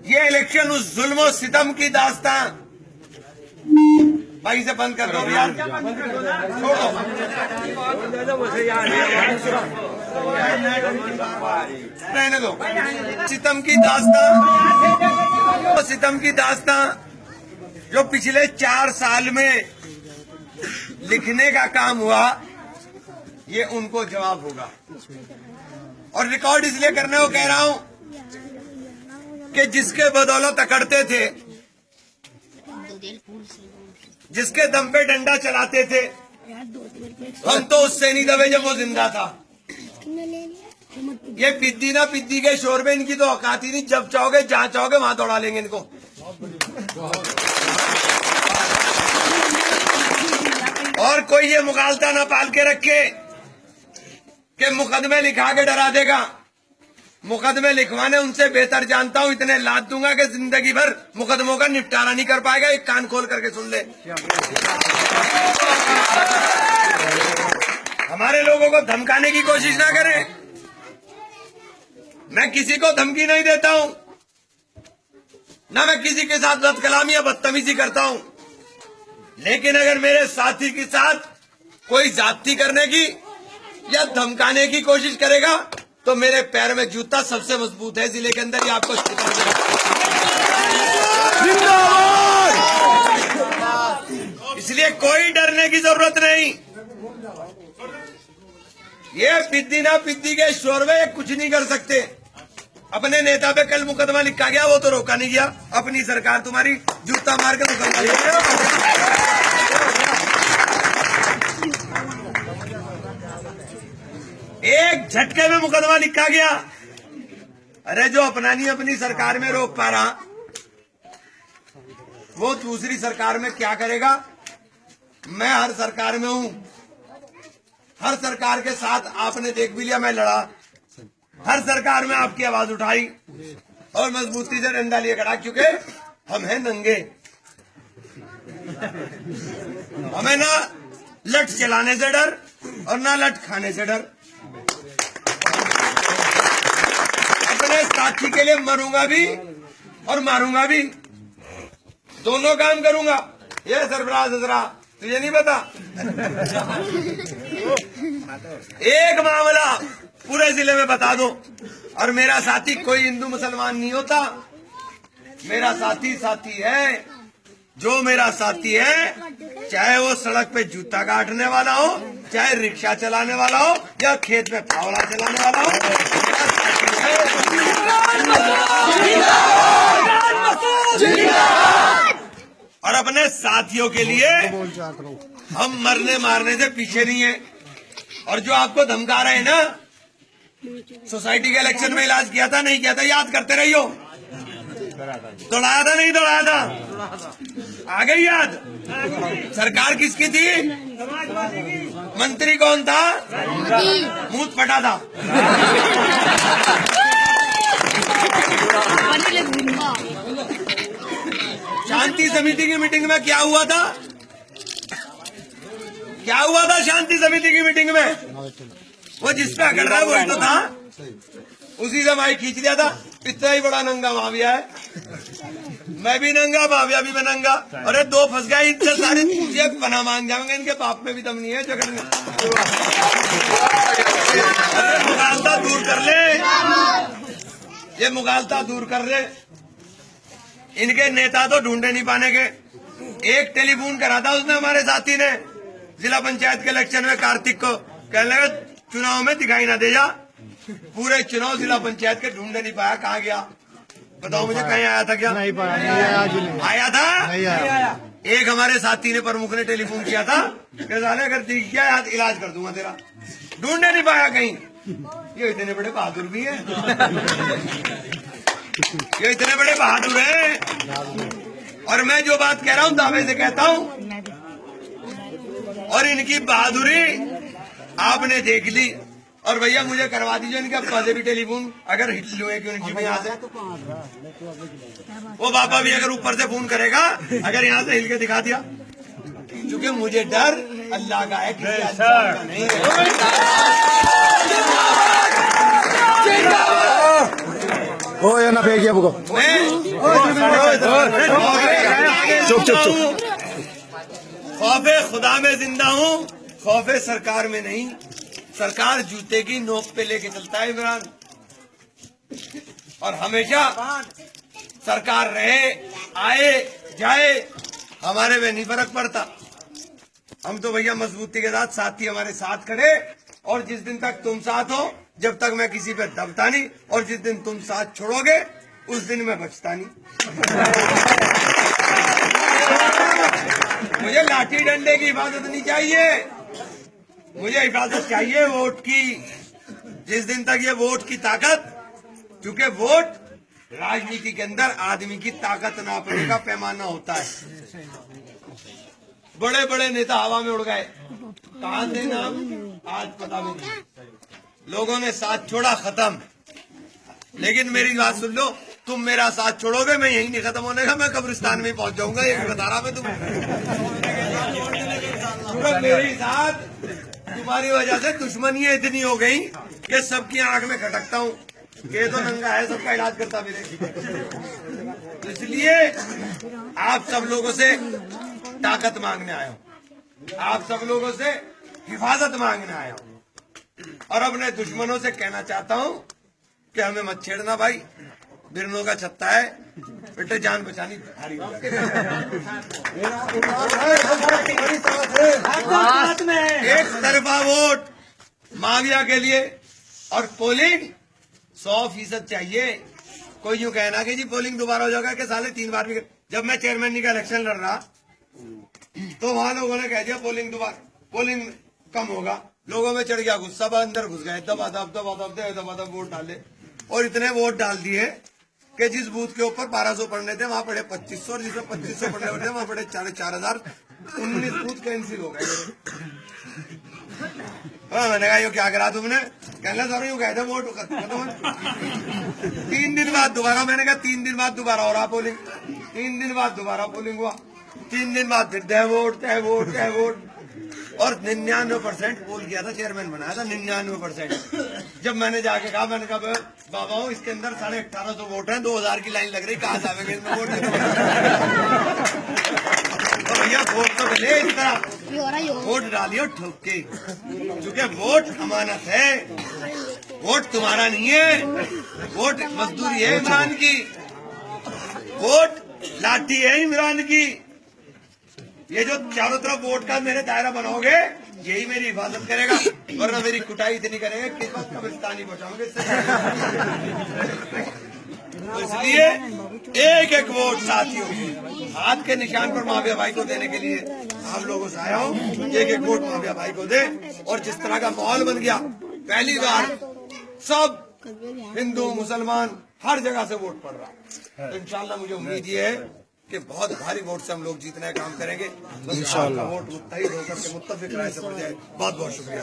ये इलेक्शन उस जुल्म और सितम की दास्तान। भाई से बंद कर दो यार, छोड़ो। रहने दो। सितम की दास्तान, सितम की दास्तान जो पिछले 4 साल में लिखने का काम हुआ, ये उनको जवाब होगा। और रिकॉर्ड इसलिए करने को कह रहा हूं कि जिसके बदौलत अकड़ते थे, जिसके दम पे डंडा चलाते थे, हम तो उससे नहीं दबे जब वो जिंदा था। ये पिद्दी ना पिद्दी के शोर में इनकी तो औकात ही नहीं। जब चाहोगे जहां चाहोगे वहां दौड़ा लेंगे इनको। और कोई ये मुगालता ना पाल के रखे कि मुकदमे लिखा के डरा देगा। मुकदमे लिखवाने उनसे बेहतर जानता हूं, इतने लाद दूंगा कि जिंदगी भर मुकदमों का निपटारा नहीं कर पाएगा। एक कान खोल करके सुन ले। हमारे लोगों को धमकाने की कोशिश ना करें। मैं किसी को धमकी नहीं देता हूं, ना मैं किसी के साथ बदकलामी या बदतमीजी करता हूं। लेकिन अगर मेरे साथी के साथ कोई ज्यादती करने की या धमकाने की कोशिश करेगा तो मेरे पैर में जूता सबसे मजबूत है जिले के अंदर, ये आपको इसलिए कोई डरने की जरूरत नहीं। ये पिद्दी ना पिद्दी के शोर में कुछ नहीं कर सकते। अपने नेता पे कल मुकदमा लिखा गया, वो तो रोका नहीं गया। अपनी सरकार तुम्हारी जूता मार के मुकदमा लिखा। एक झटके में मुकदमा लिखा गया। अरे जो अपना नहीं अपनी सरकार में रोक पा रहा, वो दूसरी सरकार में क्या करेगा। मैं हर सरकार में हूं, हर सरकार के साथ आपने देख भी लिया मैं लड़ा। हर सरकार में आपकी आवाज उठाई और मजबूती से डंडा लिए खड़ा, क्योंकि हम हैं नंगे। हमें ना लठ चलाने से डर और ना लठ खाने से डर। अपने साथी के लिए मरूंगा भी और मारूंगा भी, दोनों काम करूंगा। ये सरफराज हजरा तुझे नहीं पता। एक मामला पूरे जिले में बता दो। और मेरा साथी कोई हिंदू मुसलमान नहीं होता। मेरा साथी साथी है। जो मेरा साथी है, चाहे वो सड़क पे जूता काटने वाला हो, चाहे रिक्शा चलाने वाला हो, या खेत में फावड़ा चलाने वाला हो, मेरा साथी है। और अपने साथियों के लिए हम मरने मारने से पीछे नहीं है। और जो आपको धमका रहे हैं ना, सोसाइटी के इलेक्शन में इलाज किया था नहीं किया था, याद करते रहियो। दौड़ाया था नहीं दौड़ाया था, आ गई याद। सरकार किसकी थी? मंत्री कौन था? मूत फटा था। शांति समिति की मीटिंग में क्या हुआ था? क्या हुआ था शांति समिति की मीटिंग में? वो जिसपे अकड़ रहा है वही तो था। उसी से माइक खींच दिया था। इतना ही बड़ा नंगा माफिया है। मैं भी नंगा, माफिया भी मैं नंगा। अरे दो फंस गया, इतने सारे तुझे पना मांग जाएंगे। इनके बाप में भी दम नहीं है जगड़ने। मुगालता दूर कर ले, ये मुगालता दूर कर ले। इनके नेता तो ढूंढे नहीं पाने के। एक टेलीफोन करा था उसने हमारे साथी ने जिला पंचायत के इलेक्शन में कार्तिक को, कहने लगा चुनाव में दिखाई ना दे जा। पूरे चुनाव जिला पंचायत के ढूंढे नहीं पाया, कहाँ गया बताओ मुझे। कहीं आया था क्या? नहीं पाया। आया था? नहीं आया। एक हमारे साथी ने, प्रमुख ने टेलीफोन किया था कि साले अगर दिख गया याद इलाज कर दूंगा तेरा। ढूंढे नहीं पाया कहीं। ये इतने बड़े बहादुर भी हैं। ये इतने बड़े बहादुर हैं। और मैं जो बात कह रहा हूँ दावे से कहता हूँ। और इनकी बहादुरी आपने देख ली। और भैया मुझे करवा दीजिए इनके अब्बा से भी टेलीफोन, अगर हिट लुए क्यों नहीं यहाँ से। वो बाबा भी अगर ऊपर से फोन करेगा, अगर यहाँ से हिल के दिखा दिया। क्योंकि मुझे डर अल्लाह का है, किसी इंसान का नहीं है। हो या ना फेंकिए मैं चुप चुप चुप। खौफे खुदा में जिंदा हूँ, खौफे सरकार में नहीं। सरकार जूते की नोक पे लेके चलता है इमरान, और हमेशा सरकार रहे आए जाए हमारे में नहीं फर्क पड़ता। हम तो भैया मजबूती के साथ साथी हमारे साथ खड़े, और जिस दिन तक तुम साथ हो, जब तक मैं किसी पे दबता नहीं, और जिस दिन तुम साथ छोड़ोगे उस दिन मैं बचता नहीं। मुझे लाठी डंडे की हिफाजत नहीं चाहिए, मुझे हिफाजत चाहिए वोट की। जिस दिन तक ये वोट की ताकत, क्योंकि वोट राजनीति के अंदर आदमी की ताकत नापने का पैमाना होता है। बड़े बड़े नेता हवा में उड़ गए, कहां से नाम आज पता भी नहीं। लोगों ने साथ छोड़ा, खत्म। लेकिन मेरी बात सुन लो, तुम मेरा साथ छोड़ोगे, मैं यही नहीं खत्म होने का, मैं कब्रिस्तान में ही पहुंच जाऊंगा। ये भी बता रहा मैं तुम्हें। मेरी साथ तुम्हारी वजह से दुश्मनियां इतनी हो गई कि सबकी आंख में खटकता हूँ। ये तो नंगा है, सबका इलाज करता मेरे। इसलिए आप सब लोगों से ताकत मांगने आया हूँ, आप सब लोगों से हिफाजत मांगने आया हूँ, और अपने दुश्मनों से कहना चाहता हूँ कि हमें मत छेड़ना भाई। बिरनों का छत्ता है, बेटे जान बचानी भारी। एक तरफा वोट माफिया के लिए, और पोलिंग 100% चाहिए। कोई यूं कहना कि जी पोलिंग दोबारा हो जाएगा कि साले 3 बार भी। जब मैं चेयरमैन का इलेक्शन लड़ रहा तो वहां लोगों ने कह दिया पोलिंग दोबारा, पोलिंग कम होगा। लोगों में चढ़ गया गुस्सा, अंदर घुस गए, दबा दब वोट डाले, और इतने वोट डाल दिए कि जिस बूथ के ऊपर 1200 पढ़ने थे वहां पड़े 2500, और जिसमें 2500 पढ़ने थे वहां पड़े 4000। 19 बूथ कैंसिल हो गए। मैंने कहा यो क्या करा तुमने? कहना सर यूं कहते वोट खत्म। 3 दिन बाद दोबारा, मैंने कहा 3 दिन बाद दोबारा हो रहा पोलिंग, 3 दिन बाद दोबारा पोलिंग हुआ, 3 दिन बाद फिर तय वोट। और 99% पोल किया था, चेयरमैन बनाया था 99%। जब मैंने जाके कहा, मैंने कहा बाबा हो इसके अंदर 1850 वोट हैं, 2000 की लाइन लग रही, कहाँ से आवेंगे इसमें वोट? तो भैया वोट तो मिले, इस तरह वोट डालियो ठोक के, क्योंकि वोट अमानत है। वोट तुम्हारा नहीं है, वोट मजदूरी है इमरान की, वोट लाठी है इमरान की। ये जो चारों तरफ वोट का मेरे दायरा बनाओगे, यही मेरी हिफाजत करेगा, वरना मेरी कुटाई इतनी करेगा कि बस कब्रिस्तान ही पहुंचाओगे। तो इसलिए एक एक वोट साथियों, हाथ के निशान पर माफिया भाई को देने के लिए आप लोगों से आया हूँ। एक एक वोट माफिया भाई को दे। और जिस तरह का माहौल बन गया, पहली बार सब हिंदू मुसलमान हर जगह से वोट पड़ रहा, तो इंशाल्लाह मुझे उम्मीद ये है कि बहुत भारी वोट से हम लोग जीतने का काम करेंगे। इंशाल्लाह वोट मुत्तहिद होकर के मुत्तफिक राय से बढ़ जाए। बहुत बहुत शुक्रिया।